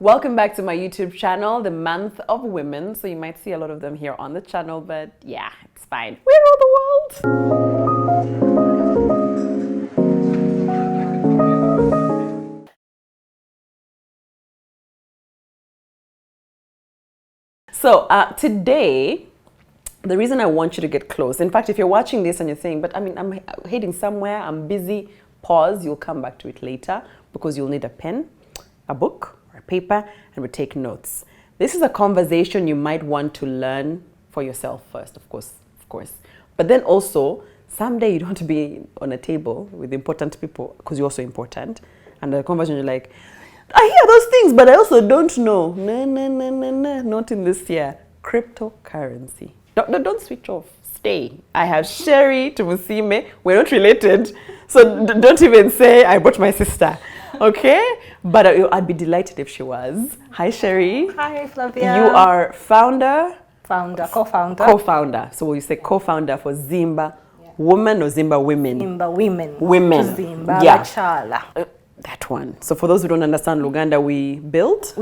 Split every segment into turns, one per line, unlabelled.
Welcome back to my YouTube channel, the month of women. So you might see a lot of them here on the channel, but yeah, it's fine. We rule the world. So today, the reason I want you to get close, in fact, if you're watching this and you're saying, but I mean, I'm heading somewhere, I'm busy, pause, you'll come back to it later because you'll need a pen, a book, or a paper, and we take notes. This is a conversation you might want to learn for yourself first, of course. But then also, someday you don't want to be on a table with important people because you're also important. And the conversation you're like, I hear those things, but I also don't know. No, not in this year. Cryptocurrency. Don't switch off. Stay. I have Sherry Tumusiime. We're not related, so don't even say I brought my sister. Okay? But I'd be delighted if she was. Hi, Sherry.
Hi, Flavia.
You are co-founder. So will you say co-founder for ZIMBA Women or ZIMBA Women?
ZIMBA Women.
Women.
ZIMBA
yeah.
Chala.
That one. So for those who don't understand Luganda, we build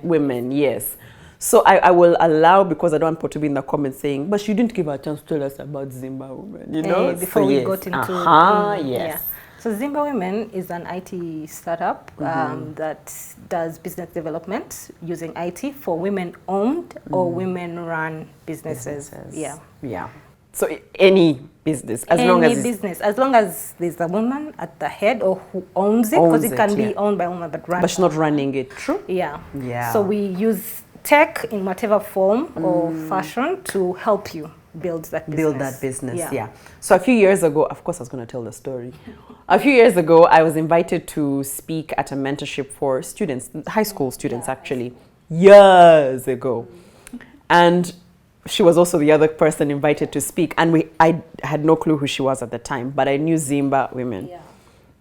women. Yes. So I will allow, because I don't want people to be in the comments saying, but you didn't give her a chance to tell us about ZIMBA Women, you know?
Before we got into...
yes.
Yeah. So ZIMBA Women is an IT startup that does business development using IT for women-owned or women-run businesses. Yeah. So any business, as long as there's a woman at the head or who owns it, because it can be owned by a woman but
she's not running it. True.
Yeah. So we use tech in whatever form or fashion to help you build that business. Yeah.
So a few years ago, of course I was going to tell the story. A few years ago, I was invited to speak at a mentorship for students, high school students actually, years ago. And she was also the other person invited to speak. And I had no clue who she was at the time, but I knew ZIMBA Women. Yeah.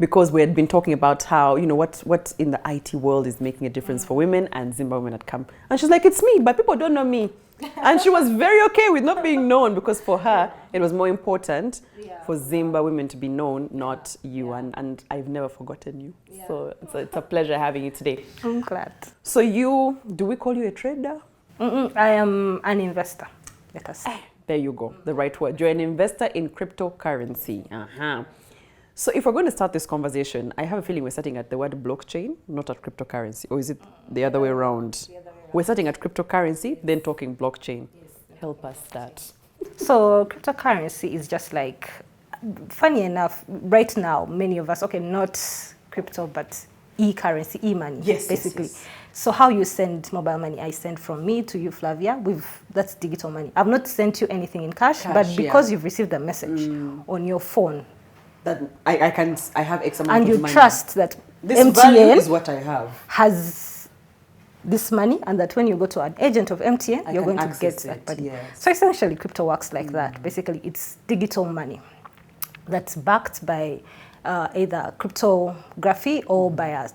Because we had been talking about how, you know, what in the IT world is making a difference for women, and ZIMBA Women had come. And she's like, it's me, but people don't know me. And she was very okay with not being known, because for her, it was more important for ZIMBA Women to be known, not you. And I've never forgotten you. Yeah. So it's a pleasure having you today.
I'm glad.
So do we call you a trader?
I am an investor, let us say.
There you go, the right word. You're an investor in cryptocurrency. So if we're going to start this conversation, I have a feeling we're starting at the word blockchain, not at cryptocurrency. Or is it the other way around? We're starting at cryptocurrency, then talking blockchain. Yes. Help us start.
So cryptocurrency is just like, funny enough, right now, many of us, not crypto, but e-currency, e-money, basically. Yes. So how you send mobile money, I send from me to you, Flavia, that's digital money. I've not sent you anything in cash, but because you've received a message on your phone,
that I have X amount
and
of
you
money.
Trust that
this
MTN
value is what I have.
Has this money, and that when you go to an agent of MTN, you're going to get that money. Yes. So essentially, crypto works like that. Basically, it's digital money that's backed by either cryptography or by a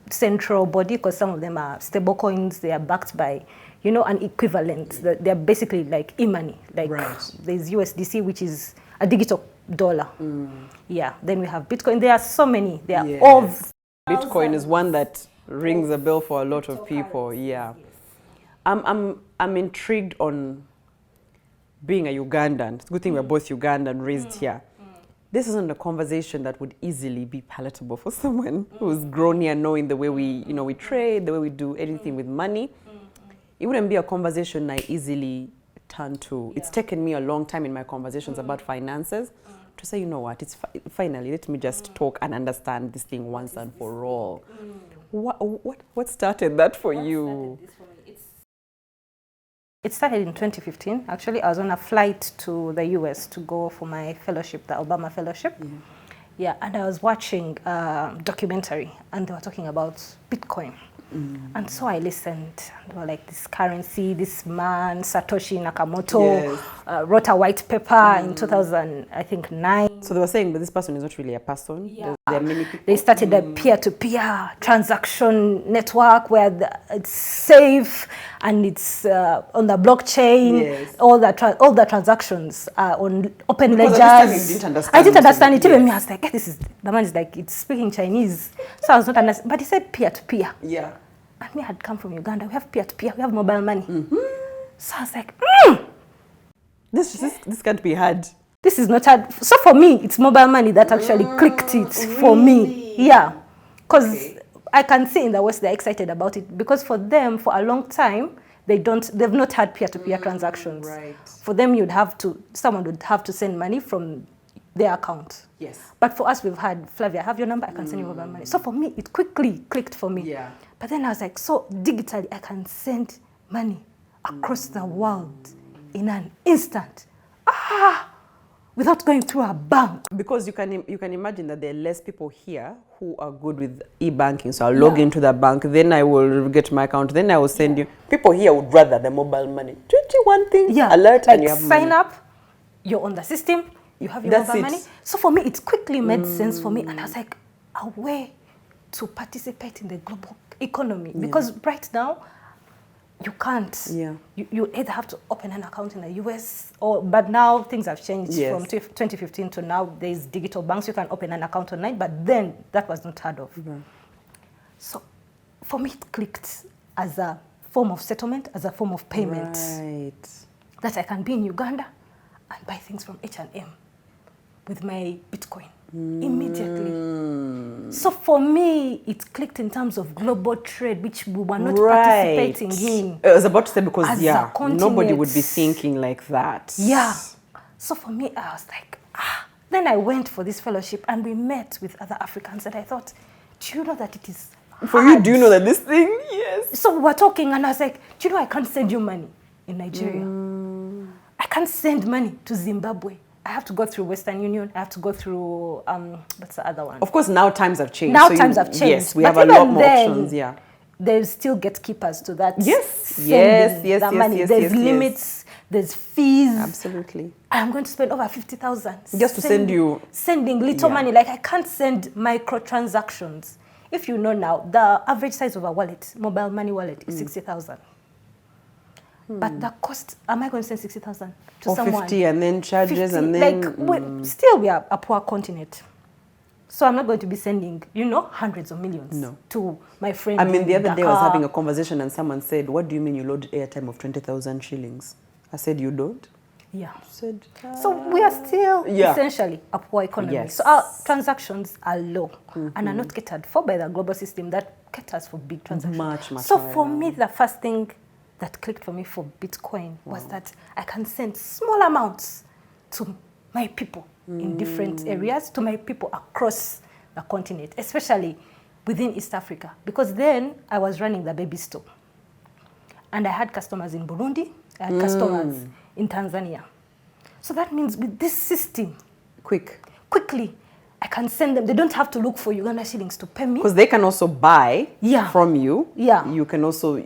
central body, because some of them are stable coins. They are backed by, an equivalent. They're basically like e-money. Like there's USDC, which is a digital dollar. Yeah. Then we have Bitcoin. There are so many. They are all.
Bitcoin is one that rings a bell for a lot of people. Yeah. I'm intrigued on being a Ugandan. It's a good thing we're both Ugandan, raised here. This isn't a conversation that would easily be palatable for someone who's grown here, knowing the way we trade, the way we do anything with money. It wouldn't be a conversation I easily turn to. It's taken me a long time in my conversations about finances to say, you know what, it's finally, let me just talk and understand this thing once and for all. What started that for you?
It started in 2015. Actually, I was on a flight to the US to go for my fellowship, the Obama fellowship. Yeah, and I was watching a documentary, and they were talking about Bitcoin. And so I listened. They were like, this currency, this man, Satoshi Nakamoto, wrote a white paper in 2009.
So they were saying, but this person is not really a person.
Yeah.
There are many people.
They started a peer-to-peer transaction network where it's safe and it's on the blockchain. Yes. All the transactions are on open ledgers. I didn't understand it. Even me, I was like, the man is like, it's speaking Chinese. So I was not understanding. But he said peer-to-peer.
Yeah.
And me had come from Uganda. We have peer-to-peer. We have mobile money. So I was like,
This can't be hard.
This is not hard. So for me, it's mobile money that actually clicked it for me. Yeah. Because I can see in the West they're excited about it. Because for them, for a long time, they've not had peer-to-peer transactions.
Right.
For them, someone would have to send money from their account.
Yes.
But for us, we've had, Flavia, I have your number, I can send you mobile money. So for me, it quickly clicked for me.
Yeah.
But then I was like, so digitally, I can send money across the world in an instant. Without going through a bank.
Because you can imagine that there are less people here who are good with e-banking. So I'll log into the bank, then I will get my account, then I will send you. People here would rather the mobile money. 21 things, alert,
like
and you have
sign
money.
up, you're on the system, you have your mobile money. So for me, it quickly made sense for me. And I was like, a way to participate in the global economy. Because right now, you can't.
Yeah.
You either have to open an account in the US, but now things have changed from 2015 to now. There's digital banks. You can open an account online, but then that was not heard of. So for me, it clicked as a form of settlement, as a form of payment.
Right.
That I can be in Uganda and buy things from H&M with my Bitcoin immediately. So for me, it clicked in terms of global trade, which we were not participating in.
I was about to say, because nobody would be
continent.
thinking like that.
Yeah. So for me, I was like, Then I went for this fellowship and we met with other Africans and I thought, do you know that it is hard?
For you, do you know that this thing? Yes.
So we were talking and I was like, do you know I can't send you money in Nigeria? I can't send money to Zimbabwe. I have to go through Western Union. I have to go through, what's the other one?
Of course, now times have changed.
Now times have changed.
Yes, we have a lot more options, yeah.
There's still gatekeepers to that.
Yes,
money. There's limits, there's fees.
Absolutely.
I'm going to spend over 50,000.
Just to send you.
Sending little money. Like I can't send microtransactions. If you know now, the average size of a wallet, mobile money wallet, is 60,000. But the cost, am I going to send 60,000 to
or
someone?
50 and then charges
50,
and then...
Like, still we are a poor continent. So I'm not going to be sending, hundreds of millions to my friend.
I mean, the other day I was
Dakar.
having a conversation and someone said, what do you mean you load airtime of 20,000 shillings? I said, you don't?
Yeah.
I said,
So we are still essentially a poor economy.
Yes.
So our transactions are low and are not catered for by the global system that caters for big transactions.
Much
so
higher.
for me, the first thing that clicked for me for Bitcoin was that I can send small amounts to my people in different areas, to my people across the continent, especially within East Africa. Because then I was running the baby store. And I had customers in Burundi, I had customers in Tanzania. So that means with this system, quickly, I can send them. They don't have to look for Uganda shillings to pay me.
Because they can also buy from you.
Yeah.
You can also,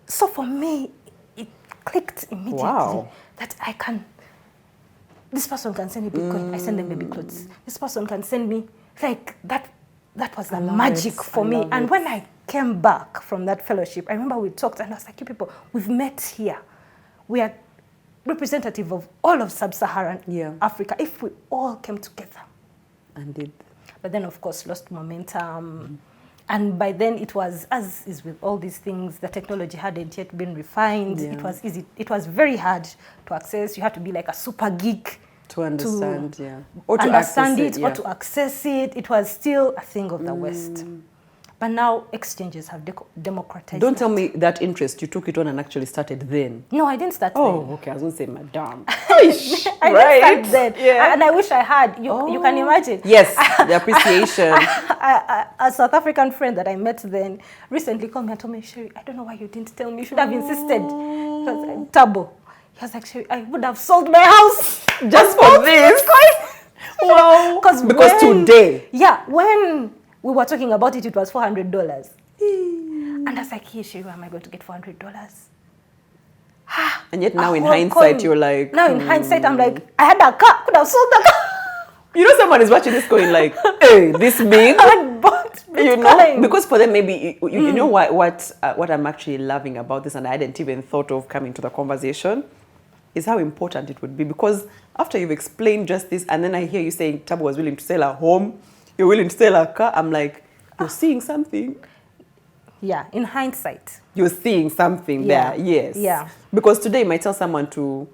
So for me, it clicked immediately that I can, this person can send me Bitcoin, I send them baby clothes. This person can send me, like that was the magic for me. And when I came back from that fellowship, I remember we talked and I was like, you people, we've met here. We are representative of all of sub-Saharan Africa. If we all came together.
And did.
But then, of course, lost momentum. And by then, it was, as is with all these things, the technology hadn't yet been refined. It was easy. It was very hard to access. You had to be like a super geek
to understand,
or to understand it, or to access it. It was still a thing of the West. But now exchanges have democratized.
Don't tell me that interest, you took it on and actually started then.
No, I didn't start then.
Oh, okay. I was going to say, madam.
I didn't start then. Yeah. And I wish I had. You can imagine.
Yes, the appreciation.
A South African friend that I met then recently called me and told me, Sherry, I don't know why you didn't tell me. You should have insisted. Because Tabo. He was like, Sherry, I would have sold my house
just for this. Wow. Because today.
Yeah, when we were talking about it, it was $400. And I was like, hey, Sherry, where am I going to get $400?
And yet now in hindsight, you're like...
Now in hindsight, I'm like, I had a car, could have sold the car.
You know, someone is watching this going like, hey, this big.
I bought Bitcoin.
Because for them, maybe, you know what I'm actually loving about this, and I hadn't even thought of coming to the conversation, is how important it would be. Because after you've explained just this, and then I hear you saying Tabo was willing to sell her home, you're willing to sell her car, I'm like, you're seeing something.
Yeah, in hindsight.
You're seeing something there, yes.
Yeah.
Because today you might tell someone to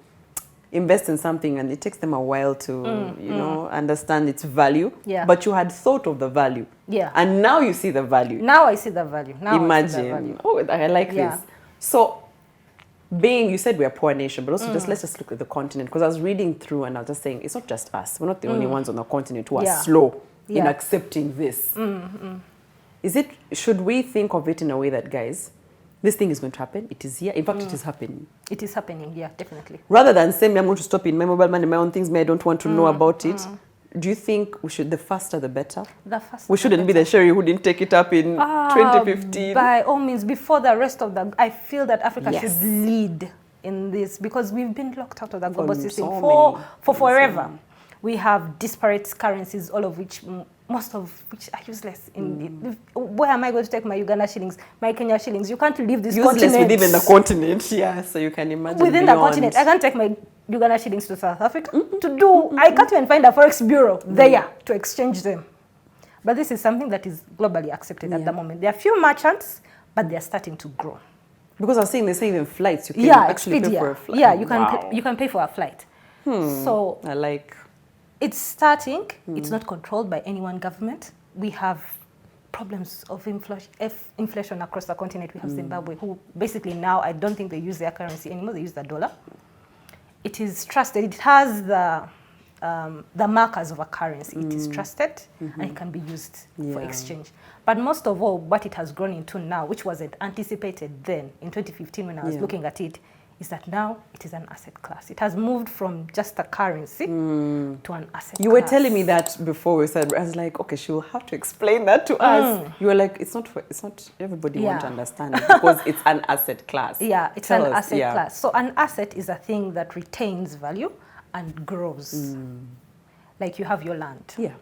invest in something and it takes them a while to, you know, understand its value.
Yeah.
But you had thought of the value.
Yeah.
And now you see the value.
Now I see the value. Now
Imagine.
I see the value.
Oh, I like
Yeah.
this. So, you said we're a poor nation, but also let's just look at the continent. Because I was reading through and I was just saying, it's not just us. We're not the only ones on the continent who are slow in accepting this. Should we think of it in a way that, guys, this thing is going to happen, it is here, in fact, it is happening.
It is happening, yeah, definitely.
Rather than saying, I'm going to stop in my mobile money, my own things, I don't want to know about it. Do you think the faster the better?
The faster
we shouldn't be the Sherry who didn't take it up in 2015.
By all means, before the rest of I feel that Africa should lead in this, because we've been locked out of the global system for forever. We have disparate currencies, all of which, most of which are useless. Where am I going to take my Uganda shillings, my Kenya shillings? You can't leave this continent.
Useless within the continent, yeah, so you can imagine
within
beyond.
the continent. I can't take my Uganda shillings to South Africa I can't even find a forex bureau there to exchange them. But this is something that is globally accepted at the moment. There are few merchants, but they are starting to grow.
Because I was saying, they say even flights, you can actually pay for a flight.
Yeah, you can pay for a flight. So
I like...
It's starting. It's not controlled by any one government. We have problems of inflation across the continent. We have Zimbabwe, who basically now, I don't think they use their currency anymore. They use the dollar. It is trusted. It has the markers of a currency. It is trusted, and it can be used for exchange. But most of all, what it has grown into now, which wasn't anticipated then in 2015 when I was looking at it, is that now it is an asset class. It has moved from just a currency to an asset class.
You were telling me that before we said, I was like, okay, she will have to explain that to us. You were like, it's not everybody wants to understand it because it's an asset class.
Yeah, it's an asset class. So an asset is a thing that retains value and grows. Like you have your land. Yeah.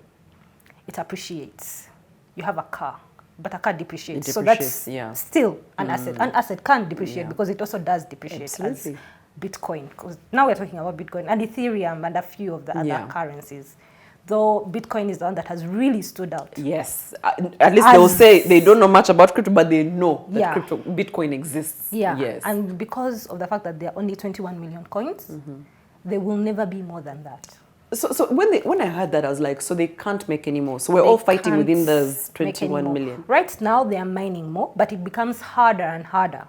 It appreciates. You have a car. But a car depreciates. So that's still an asset. An asset can depreciate because it also does depreciate. Absolutely. As Bitcoin. Because now we're talking about Bitcoin and Ethereum and a few of the other currencies. Though Bitcoin is the one that has really stood out. Yes.
At least they'll say they don't know much about crypto, but they know that Bitcoin exists. Yeah. Yes.
And because of the fact that there are only 21 million coins, there will never be more than that.
So when I heard that, I was like, so they can't make any more. So we're all fighting within those 21 million.
Right now, they are mining more, but it becomes harder and harder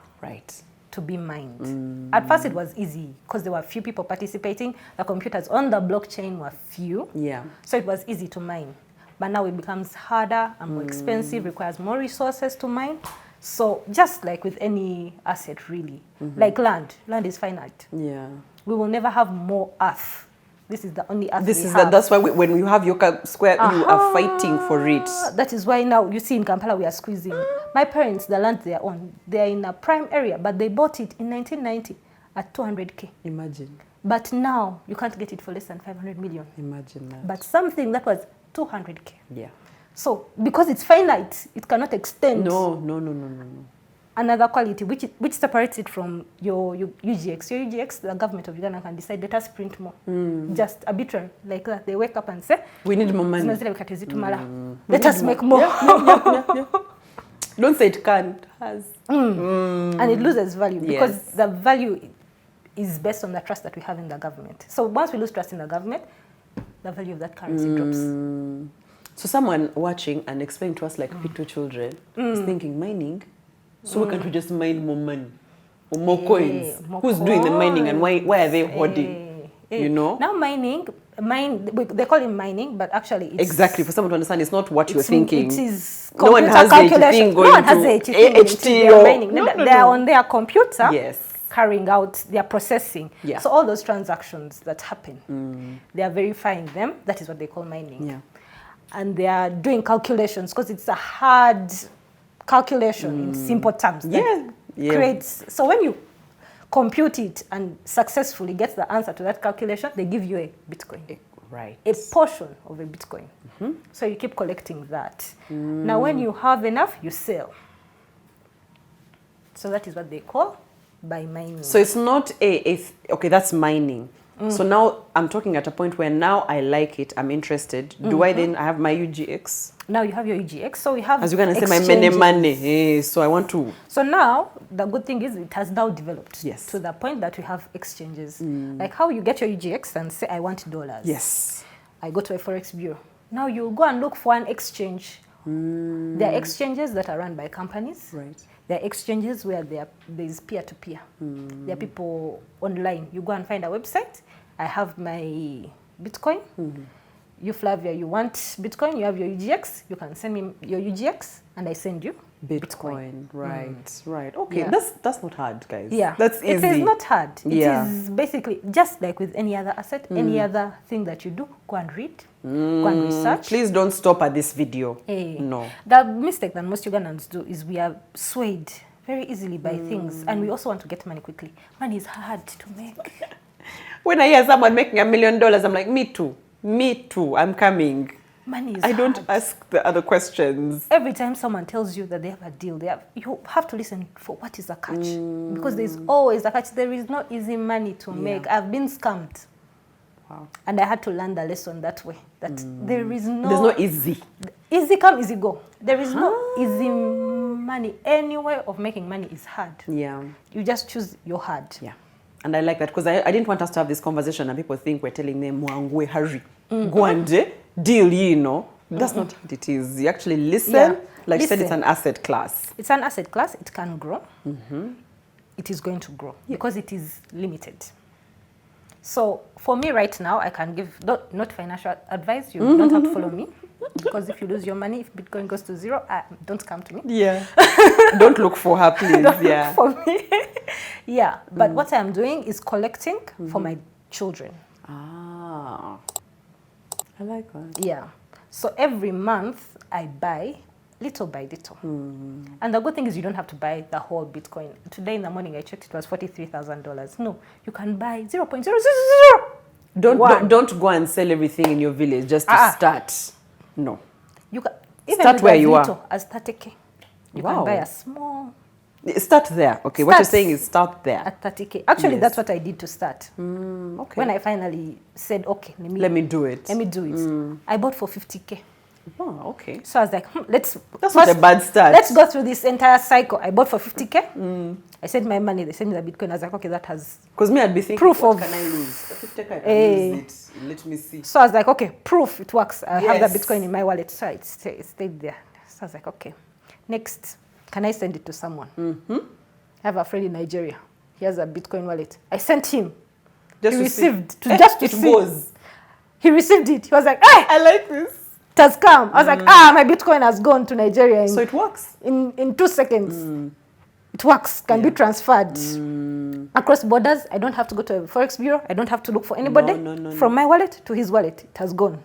to be mined. At first, it was easy because there were few people participating. The computers on the blockchain were few. Yeah. So it was easy to mine. But now it becomes harder and more expensive, requires more resources to mine. So just like with any asset, really, like land is finite. Yeah. We will never have more earth. This is the only earth we have.
That's why when you have Yoka Square, you are fighting for it.
That is why now, you see in Kampala, we are squeezing. My parents, the land they are on, they are in a prime area, but they bought it in 1990 at 200K.
Imagine.
But now, you can't get it for less than 500 million.
Imagine that.
But something that was 200K. Yeah. So, because it's finite, it cannot extend.
No.
Another quality, which separates it from your UGX. Your UGX, the government of Uganda can decide, let us print more. Just arbitrary, like that. They wake up and say,
we need more money.
Let us make more.
Yeah. Don't say it can't. It has.
And it loses value because the value is based on the trust that we have in the government. So once we lose trust in the government, the value of that currency drops.
So someone watching and explaining to us like Pito children is thinking mining. So why can't we just mine more money or more coins? Who's doing the mining and why are they hoarding? You know?
Now they call it mining, but actually it's...
Exactly, for someone to understand, it's not what you're thinking.
It is
no one has
calculation. No one has HT or...
mining.
They're on their computer carrying out their processing. Yeah. So all those transactions that happen, they are verifying them. That is what they call mining. Yeah. And they are doing calculations because it's a hard... calculation in simple terms creates. So when you compute it and successfully get the answer to that calculation, they give you a Bitcoin. Right. A portion of a Bitcoin. So you keep collecting that. Now when you have enough, you sell. So that is what they call by mining.
So it's not okay, that's mining. So now I'm talking at a point where now I like it, I'm interested. Do I then, I have my UGX?
Now you have your UGX, so we have,
as you're going to say, my money. So I want to.
So now the good thing is it has now developed
yes.
to the point that we have exchanges. Like how you get your UGX and say, I want dollars.
Yes.
I go to a Forex bureau. Now you go and look for an exchange. There are exchanges that are run by companies.
Right.
There are exchanges where there is peer-to-peer. There are people online. You go and find a website. I have my Bitcoin. You, Flavia, you want Bitcoin, you have your UGX. You can send me your UGX and I send you Bitcoin.
Right, right. Okay, that's not hard, guys.
Yeah.
That's easy.
It is not hard. It is basically just like with any other asset, any other thing that you do, go and read, go and research.
Please don't stop at this video. No.
The mistake that most Ugandans do is we are swayed very easily by things, and we also want to get money quickly. Money is hard to make.
When I hear someone making $1 million, I'm like, me too. Me too. I'm coming.
Money is
I don't
hard.
ask the other questions.
Every time someone tells you that they have a deal, you have to listen for what is the catch. Because there's always a catch. There is no easy money to make. I've been scammed.
Wow.
And I had to learn the lesson that way. That there's
no easy.
Easy come, easy go. There is no easy money. Any way of making money is hard.
Yeah.
You just choose your hard.
Yeah. And I like that because I didn't want us to have this conversation and people think we're telling them, Mwangwe, hurry, go and deal, you know. That's not what it is. You actually listen. Like you said, it's an asset class.
It's an asset class. It can grow. It is going to grow because it is limited. So for me right now, I can give not financial advice. You don't have to follow me. Because if you lose your money, if Bitcoin goes to zero, don't come to me.
Yeah. Don't look for her, please.
Don't look for me. Yeah. But what I'm doing is collecting for my children.
Ah. I like that.
Yeah. So every month I buy little by little. And the good thing is you don't have to buy the whole Bitcoin. Today in the morning I checked, it was $43,000. No, you can buy 0.000.
Don't go and sell everything in your village just to start. No.
You can even
start where you are.
As 30K. You can buy a small.
Start there. Okay, what you're saying is start there.
At 30K. Actually, that's what I did to start.
Okay.
When I finally said, okay,
let me do it.
Let me do it. I bought for 50K.
Oh, okay.
So I was like, that's
not a bad start.
Let's go through this entire cycle. I bought for 50K. I sent my money. They sent me the Bitcoin. I was like, okay, that has
because me, I'd be thinking,
proof
what
of
can I lose? 50K, I can lose it. Let me see.
So I was like, okay, proof it works. I have the Bitcoin in my wallet. So it stayed there. So I was like, okay, next, can I send it to someone? I have a friend in Nigeria. He has a Bitcoin wallet. I sent him. He received just to see. He received it. He was like, hey,
I like this.
It has come. I was like, my Bitcoin has gone to Nigeria.
So it works?
In 2 seconds. It works, can be transferred across borders. I don't have to go to a Forex bureau. I don't have to look for anybody.
No.
From my wallet to his wallet, it has gone.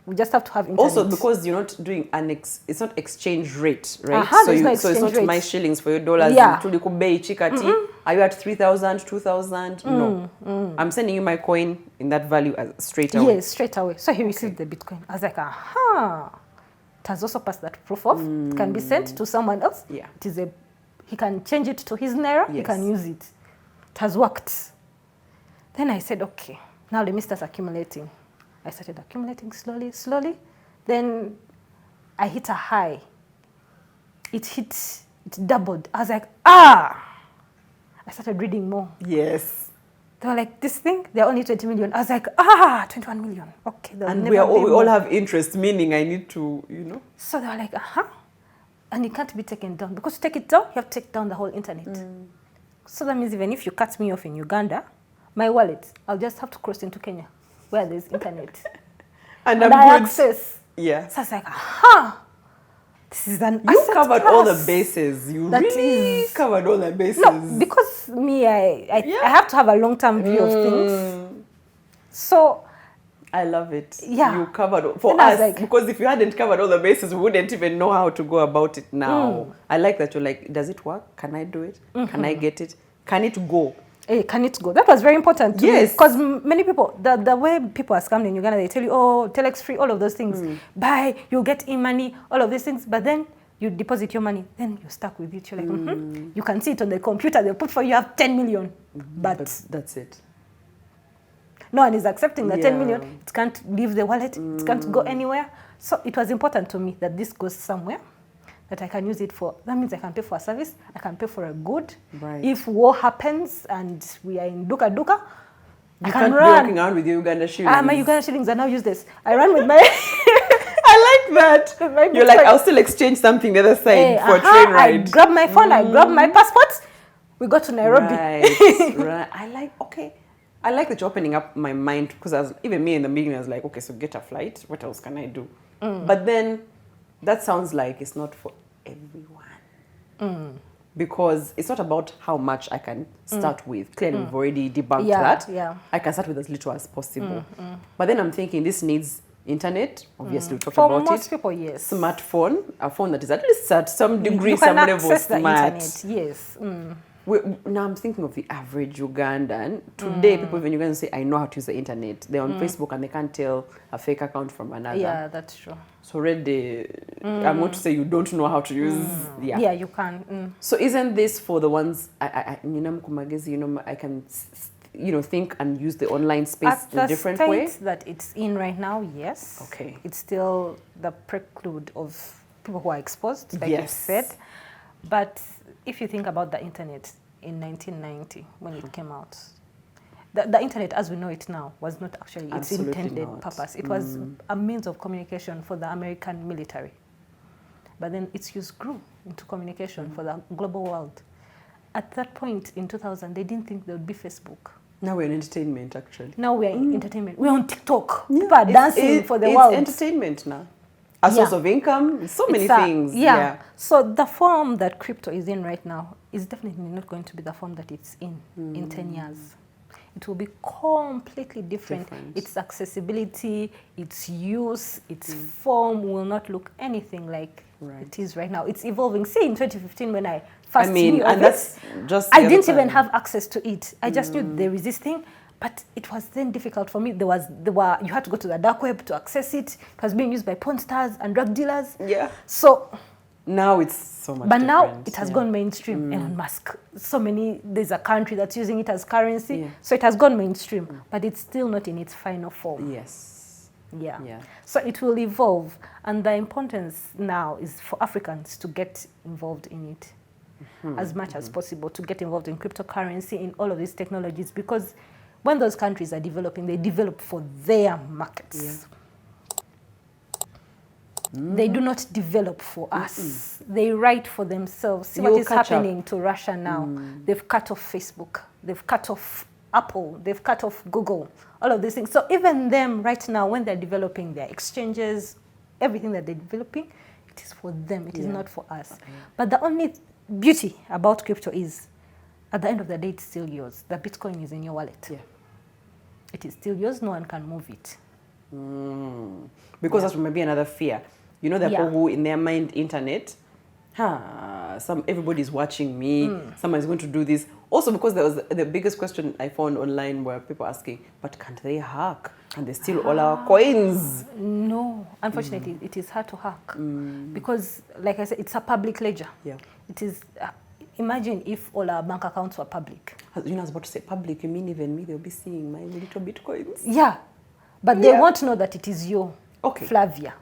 We just have to have internet.
Also, because you're not doing it's not exchange rate, right?
So it's not
my shillings for your dollars.
Yeah.
Are you at 3,000, 2,000? No. I'm sending you my coin in that value straight away.
Yes, straight away. So he received the Bitcoin. I was like, aha. It has also passed that proof of. It can be sent to someone else.
Yeah.
He can change it to his Naira. Yes. He can use it. It has worked. Then I said, okay, now let me start accumulating. I started accumulating slowly. Then I hit a high. It doubled. I was like, I started reading more.
Yes.
They were like, this thing, they're only 20 million. I was like, 21 million. Okay.
And we all have interest, meaning I need to,
So they were like, And it can't be taken down. Because to take it down, you have to take down the whole internet. So that means even if you cut me off in Uganda, my wallet, I'll just have to cross into Kenya, where there's internet.
and
I access.
Yeah.
So I was like, this is an
You
asset
covered
class.
all the bases. You really covered all the bases.
No, because me, I have to have a long-term view of things. So
I love it.
Yeah.
You covered for us, because if you hadn't covered all the bases, we wouldn't even know how to go about it now. I like that you're like, does it work? Can I do it? Can I get it? Can it go?
Can it go? That was very important to me. Because many people, the way people are scammed in Uganda, they tell you, telex free, all of those things. Buy, you'll get e-money, all of these things. But then you deposit your money, then you're stuck with it. You're like, you can see it on the computer. They'll put for you have 10 million. But
that's it.
No one is accepting the 10 million. It can't leave the wallet. It can't go anywhere. So it was important to me that this goes somewhere, that I can use it for. That means I can pay for a service. I can pay for a good.
Right.
If war happens and we are in duka,
I can run. Be walking around with your Uganda shillings.
My Uganda shillings are now useless. I run with my...
I like that. You're like, I'll still exchange something the other side for a train ride.
I grab my phone, I grab my passport. We go to Nairobi.
Right. I like that you're opening up my mind, because even me in the beginning, I was like, okay, so get a flight. What else can I do? But then that sounds like it's not for everyone. Because it's not about how much I can start with. Clearly, we've already debunked that.
Yeah.
I can start with as little as possible. But then I'm thinking this needs internet. Obviously, we talked about it.
For most people, yes.
Smartphone, a phone that is at least at some degree,
some
level
smart.
Internet,
yes.
Now I'm thinking of the average Ugandan. Today, people in Uganda say, I know how to use the internet. They're on Facebook and they can't tell a fake account from another.
Yeah, that's true.
So already, I'm going to say you don't know how to use.
Yeah, you can.
So isn't this for the ones, I can, think and use the online space in a different way?
At the state that it's in right now, yes.
Okay.
It's still the prelude of people who are exposed, like you said. But if you think about the internet in 1990, when it came out, the internet as we know it now was not actually its intended purpose. It was a means of communication for the American military. But then its use grew into communication for the global world. At that point in 2000, they didn't think there would be Facebook.
Now we're in entertainment, actually.
Now we're in entertainment. We're on TikTok. People are dancing for the world.
It's entertainment now. A source of income, so many things.
So the form that crypto is in right now is definitely not going to be the form that it's in 10 years. It will be completely different. Its accessibility, its use, its form will not look anything like it is right now. It's evolving. See, in 2015 when I first knew of it, I didn't even have access to it. I just knew there is this thing. But it was then difficult for me. You had to go to the dark web to access it. It was being used by porn stars and drug dealers.
Yeah.
So
now it's so much
But
different.
now it has gone mainstream. Elon Musk, there's a country that's using it as currency. So it has gone mainstream. But it's still not in its final form.
Yes.
Yeah. So it will evolve. And the importance now is for Africans to get involved in it as much as possible, to get involved in cryptocurrency, in all of these technologies, because when those countries are developing, they develop for their markets. They do not develop for us. They write for themselves. See what is happening to Russia now. They've cut off Facebook. They've cut off Apple. They've cut off Google. All of these things. So even them right now, when they're developing their exchanges, everything that they're developing, it is for them. It is not for us. But the only beauty about crypto is, at the end of the day, it's still yours. The Bitcoin is in your wallet. It is still yours. No one can move it.
Because that might be another fear. You know, the people who, in their mind, internet, everybody's watching me. Someone's going to do this. Also, because there was the biggest question I found online were people asking, but can't they hack? Can they steal all our coins?
No, unfortunately, it is hard to hack. Because, like I said, it's a public ledger. It is... imagine if all our bank accounts were public.
You know, I was about to say public. You mean even me? They'll be seeing my little Bitcoins.
Yeah. But they won't know that it is your Flavia.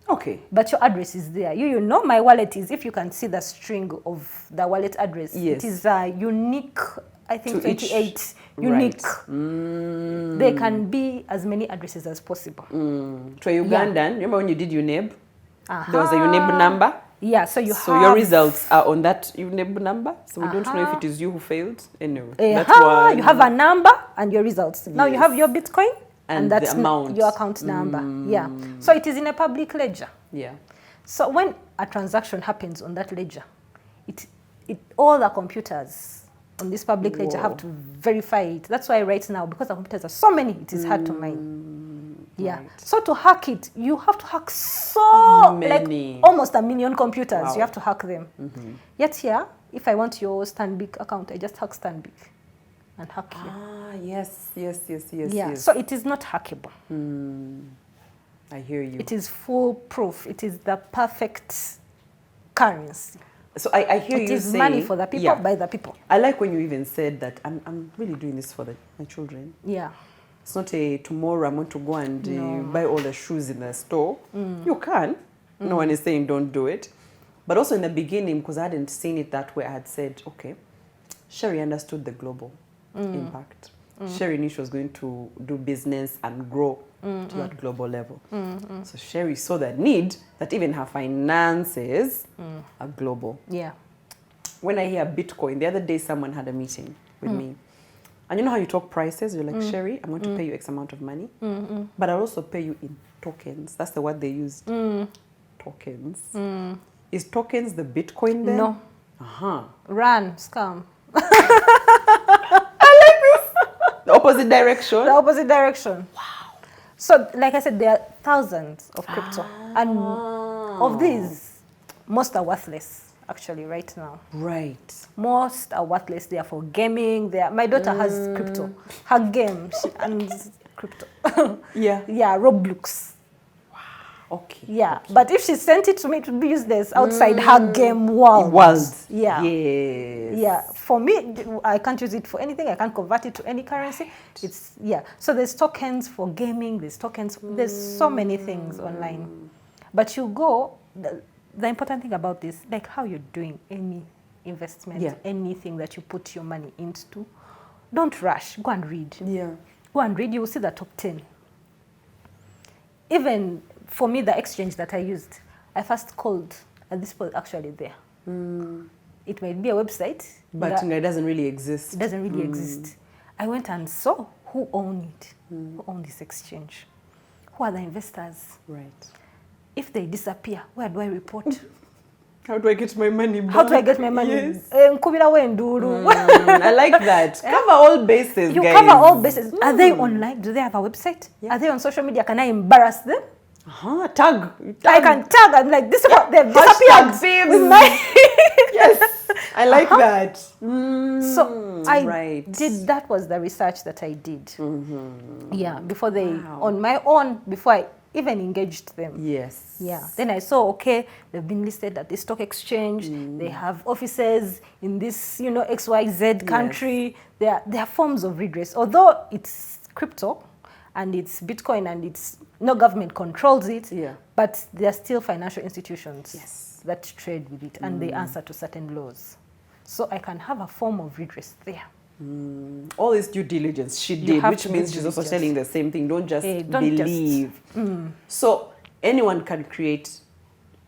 Okay.
But your address is there. You know my wallet is, if you can see the string of the wallet address, it is a unique, I think 28 unique. There can be as many addresses as possible.
To Ugandan, remember when you did UNEB? There was a UNEB number?
Yeah, so
your results are on that UNEB number, so we don't know if it is you who failed. Anyway, that's
why you have a number and your results. Now you have your Bitcoin and that's
the amount.
Your account number. So it is in a public ledger. So when a transaction happens on that ledger, all the computers on this public ledger have to verify it. That's why right now, because the computers are so many, it is hard to mine. Right. So to hack it, you have to hack so many, like almost 1 million computers. You have to hack them. Yet here, if I want your Stanbic account, I just hack Stanbic and hack you.
Yes.
So it is not hackable.
I hear you.
It is foolproof. It is the perfect currency.
So I hear you saying... It
is money for the people, by the people.
I like when you even said that I'm really doing this for my children. It's not a tomorrow I'm going to go and buy all the shoes in the store. You can. No one is saying don't do it. But also in the beginning, because I hadn't seen it that way, I had said, okay, Sherry understood the global impact. Sherry knew she was going to do business and grow to that global level. So Sherry saw the need that even her finances are global.
Yeah.
When I hear Bitcoin, the other day someone had a meeting with me. And you know how you talk prices? You're like, Sherry, I'm going to pay you X amount of money, but I'll also pay you in tokens. That's the word they used. Tokens. Is tokens the Bitcoin then?
No. Run, scam.
I like this. The opposite direction?
The opposite direction. Wow. So, like I said, there are thousands of crypto. And of these, most are worthless. Actually, right now.
Right.
Most are worthless. They are for gaming. My daughter has crypto. Her game and crypto.
Yeah.
Yeah, Roblox.
Wow. Okay.
Yeah, okay. But if she sent it to me, it would be useless outside her game world. Yeah.
Yes.
Yeah. For me, I can't use it for anything. I can't convert it to any currency. Right. It's So there's tokens for gaming. There's tokens. There's so many things online. But you go. The important thing about this, like how you're doing any investment, anything that you put your money into, don't rush. Go and read.
Yeah.
Go and read. You will see the top 10. Even for me, the exchange that I used, I first called, and this was actually there. It might be a website.
But it doesn't really exist.
It doesn't really exist. I went and saw who owned it, who owned this exchange. Who are the investors?
Right.
If they disappear, where do I report?
How do I get my money back?
How do I get my money?
Yes.
I
like that. Cover all bases,
you
guys.
Cover all bases. Are they online? Do they have a website? Yeah. Are they on social media? Can I embarrass them?
Tag.
I can tag. I'm like, this is what they've disappeared. With my
yes. I like that.
So I did, that was the research that I did. Yeah, before on my own, before I even engaged them. Yes. Yeah. Then I saw, okay, they've been listed at the stock exchange. They have offices in this, XYZ country. Yes. There are forms of redress. Although it's crypto and it's Bitcoin and it's no government controls it, but there are still financial institutions that trade with it and they answer to certain laws. So I can have a form of redress there.
All this due diligence she did, which means she's also telling the same thing. Don't just believe. So anyone can create,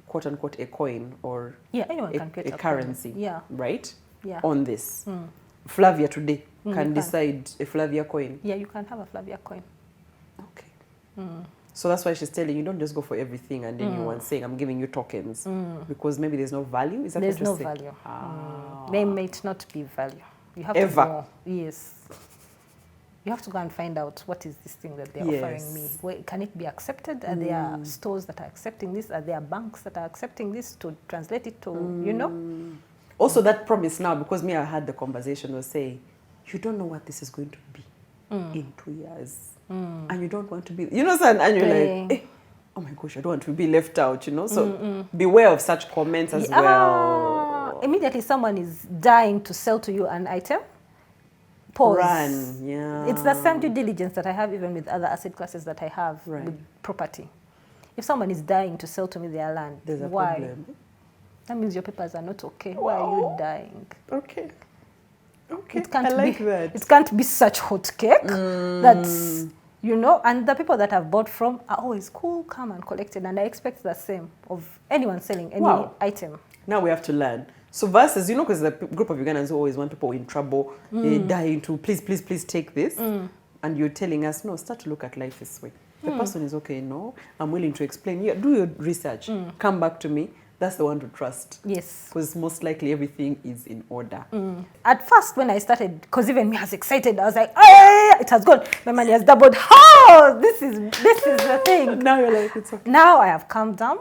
quote unquote, a coin or
anyone can create
a currency, right?
Yeah.
On this. Flavia today can decide a Flavia coin.
Yeah, you can have a Flavia coin.
Okay. So that's why she's telling you, don't just go for everything and then you're saying, I'm giving you tokens. Because maybe there's no value. Is that
there's
what you're
no
saying?
Value. There might not be value. You have
Ever.
to go. Yes. You have to go and find out what is this thing that they're offering me. Can it be accepted? Are there stores that are accepting this? Are there banks that are accepting this to translate it to,
Also that promise now, because I had the conversation, was saying, you don't know what this is going to be in 2 years. And you don't want to be, and you're like, oh my gosh, I don't want to be left out, So beware of such comments as well.
Immediately someone is dying to sell to you an item, pause.
Run, yeah.
It's the same due diligence that I have even with other asset classes that I have with property. If someone is dying to sell to me their land,
there's a
why?
problem.
That means your papers are not okay. Why are you dying?
Okay. Okay,
it can't
I like
be,
that.
It can't be such hot cake that's, and the people that I've bought from are always cool, calm and collected. And I expect the same of anyone selling any item.
Now we have to learn. So versus, because the group of Ugandans who always want people in trouble, dying to, please take this. And you're telling us, no, start to look at life this way. The person is okay, no, I'm willing to explain. Yeah, do your research. Come back to me. That's the one to trust.
Yes.
Because most likely everything is in order.
At first, when I started, because even me I was excited, I was like, oh, it has gone. My money has doubled. Oh, this is the thing.
Now you're like, it's okay.
Now I have calmed down.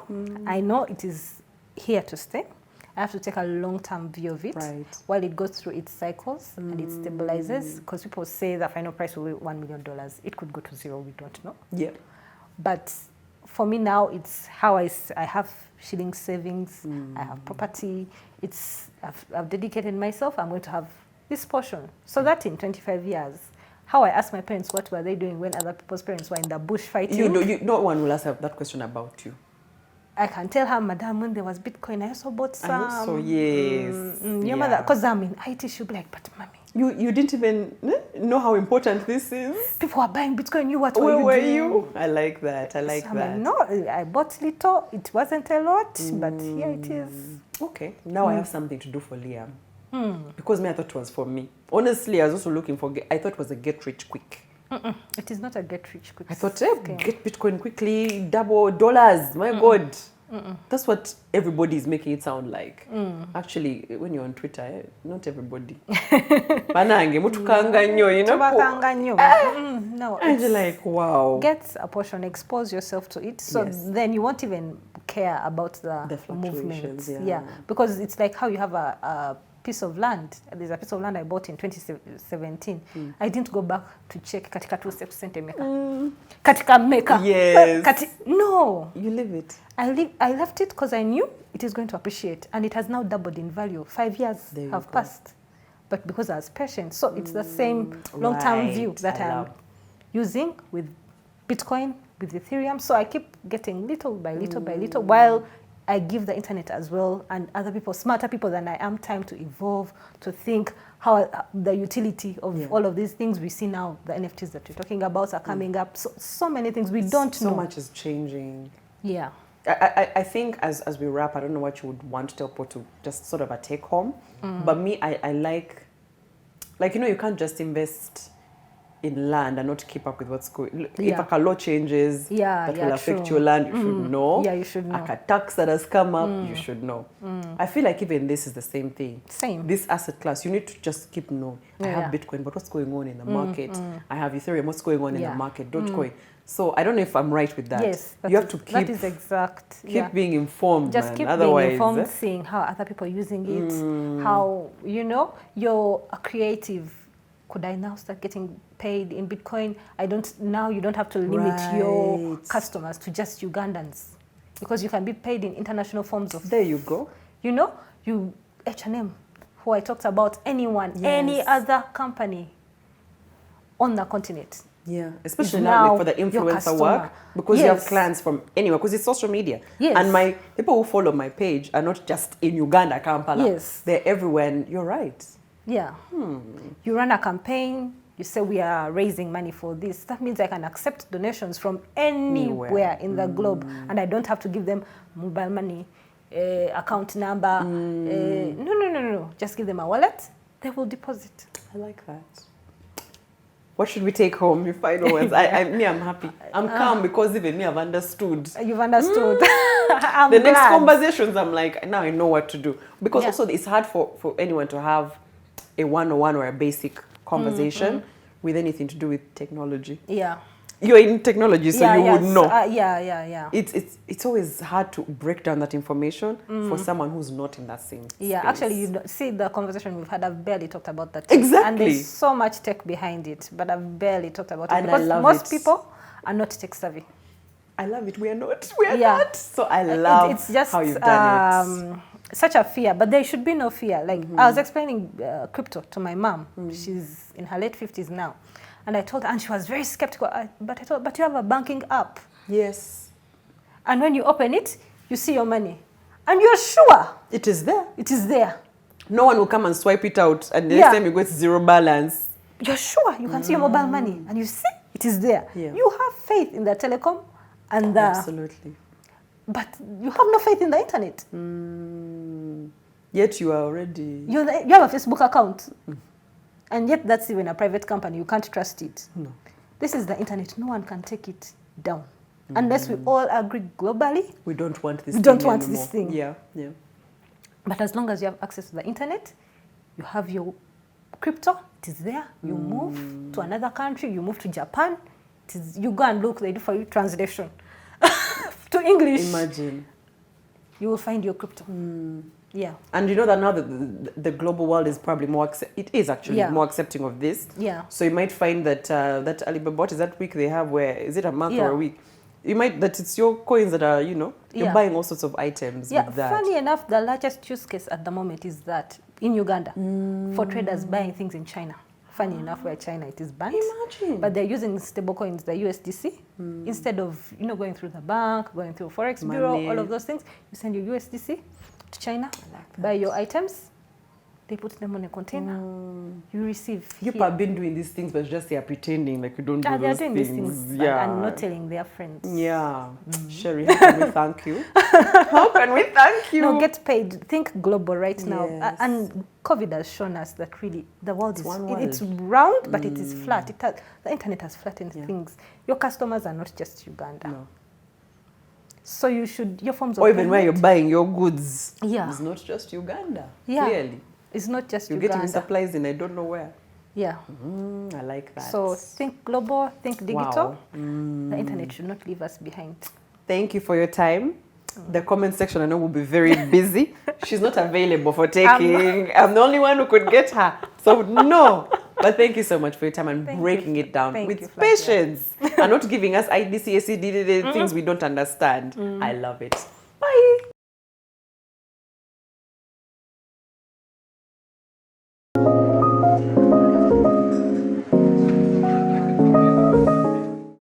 I know it is here to stay. I have to take a long-term view of it while it goes through its cycles and it stabilizes. Because people say the final price will be $1 million. It could go to zero. We don't know.
Yeah.
But for me now, it's how I have shilling savings. I have property. I've dedicated myself. I'm going to have this portion so that in 25 years, how I asked my parents what were they doing when other people's parents were in the bush fighting.
No one will ask that question about you.
I can tell her, Madam, when there was Bitcoin, I also bought some.
I also, yes.
Your mother, because I'm in IT, she'll be like, but mommy.
You didn't even know how important this is.
People are buying Bitcoin. What
Where
were you
doing? You? I like that. I like that.
No, I bought little. It wasn't a lot, but here it is.
Okay. Now I have something to do for Liam. Because I thought it was for me. Honestly, I was also looking for, I thought it was a get rich quick.
It is not a get rich quick.
I thought, get Bitcoin quickly, double dollars. My God. That's what everybody is making it sound like. Actually, when you're on Twitter, not everybody. Banange, mutukanganyo, you know.
No.
And you're like, wow.
Get a portion, expose yourself to it. So then you won't even care about the movement. Yeah. Because it's like how you have a piece of land. There's a piece of land I bought in 2017. I didn't go back to check katika 2 steps center maker. Katika maker.
Yes.
No.
You leave it.
I left it because I knew it is going to appreciate, and it has now doubled in value. 5 years have passed. But because I was patient, so it's the same long-term view that I'm using with Bitcoin, with Ethereum. So I keep getting little by little by little, while I give the internet as well and other people, smarter people than I am, time to evolve, to think how the utility of all of these things we see now, the NFTs that we're talking about are coming up. So many things we don't know.
So much is changing.
Yeah.
I think as we wrap, I don't know what you would want to tell people to just sort of a take home. But me, I like, you can't just invest in land and not keep up with what's going. If a law changes that will affect your land, you should know.
Yeah, you should know.
A tax that has come up, you should know. I feel like even this is the same thing.
This
asset class, you need to just keep knowing. I have Bitcoin, but what's going on in the market? I have Ethereum, what's going on in the market? Dogecoin. So I don't know if I'm right with that.
Yes,
you have to keep.
That is exact.
Keep being informed.
Just keep being informed, seeing how other people are using it. How you're a creative. Could I now start getting paid in Bitcoin? Now you don't have to limit your customers to just Ugandans, because you can be paid in international forms of.
There you go.
You H&M, who I talked about, any other company on the continent.
Yeah, especially now for the influencer work, because you have clients from anywhere, because it's social media.
Yes.
And my people who follow my page are not just in Uganda, Kampala.
Yes.
They're everywhere, and you're right.
Yeah. You run a campaign, you say we are raising money for this. That means I can accept donations from anywhere in the globe, and I don't have to give them mobile money, account number. No. Just give them a wallet, they will deposit.
I like that. What should we take home? Your final words. I'm happy. I'm calm because even me, I've understood.
You've understood.
The next conversations, I'm like, now I know what to do. Because also it's hard for anyone to have a one-on-one or a basic conversation with anything to do with technology. Yeah. You're in technology, so you would know. It's always hard to break down that information for someone who's not in that same space.
Yeah, actually, you see the conversation we've had, I've barely talked about that.
Exactly.
And there's so much tech behind it, but I've barely talked about it.
And
because most people are not tech savvy.
I love it. We are not. Not. So I love
it's just,
how you've done it.
Such a fear, but there should be no fear. Like I was explaining crypto to my mom. She's in her late 50s now. And I told her, and she was very skeptical. But I told her, but you have a banking app.
Yes.
And when you open it, you see your money. And you're sure.
It is there.
It is there.
No one will come and swipe it out. And the next time you go, it's zero balance.
You're sure. You can see your mobile money. And you see, it is there. Yeah. You have faith in the telecom and the...
Absolutely.
But you have no faith in the internet.
Yet you are already...
You have a Facebook account. And yet that's even a private company. You can't trust it.
No.
This is the internet. No one can take it down. Unless we all agree globally.
We don't want this
this thing.
Yeah.
But as long as you have access to the internet, you have your crypto, it is there. You move to another country, you move to Japan, you go and look, they do for you translation to English.
Imagine.
You will find your crypto. Yeah.
And you know that now the global world is probably more, it is actually more accepting of this.
Yeah.
So you might find that that Alibaba, is that week they have where, is it a month or a week? You might, that it's your coins that are, you're buying all sorts of items with that.
Funny enough, the largest use case at the moment is that in Uganda, for traders buying things in China Funny enough, where China it is banned.
Imagine.
But they're using stable coins, the USDC, instead of going through the bank, going through Forex Bureau, all of those things. You send your USDC to China, buy your items. They put them on a container. You receive.
People have been doing these things, but just they are pretending like you don't do
they're
those
doing
things.
these things and not telling their friends.
Yeah. Sherry, how can we thank you? How can we thank you?
No, get paid. Think global right now.
Yes.
And COVID has shown us that really the world
it's
it's round, but it is flat. The internet has flattened things. Your customers are not just Uganda.
No.
So you should, your forms of
Or even
payment,
where you're buying your goods.
Yeah.
It's not just Uganda.
Yeah.
Clearly.
It's not just
You're
Uganda.
getting supplies in I don't know where.
Yeah.
I like that.
So think global, think digital.
Wow.
The internet should not leave us behind.
Thank you for your time. The comment section I know will be very busy. She's not available for taking. I'm the only one who could get her. So no. But thank you so much for your time and breaking it down with patience and not giving us IDCAC things we don't understand. I love it. Bye.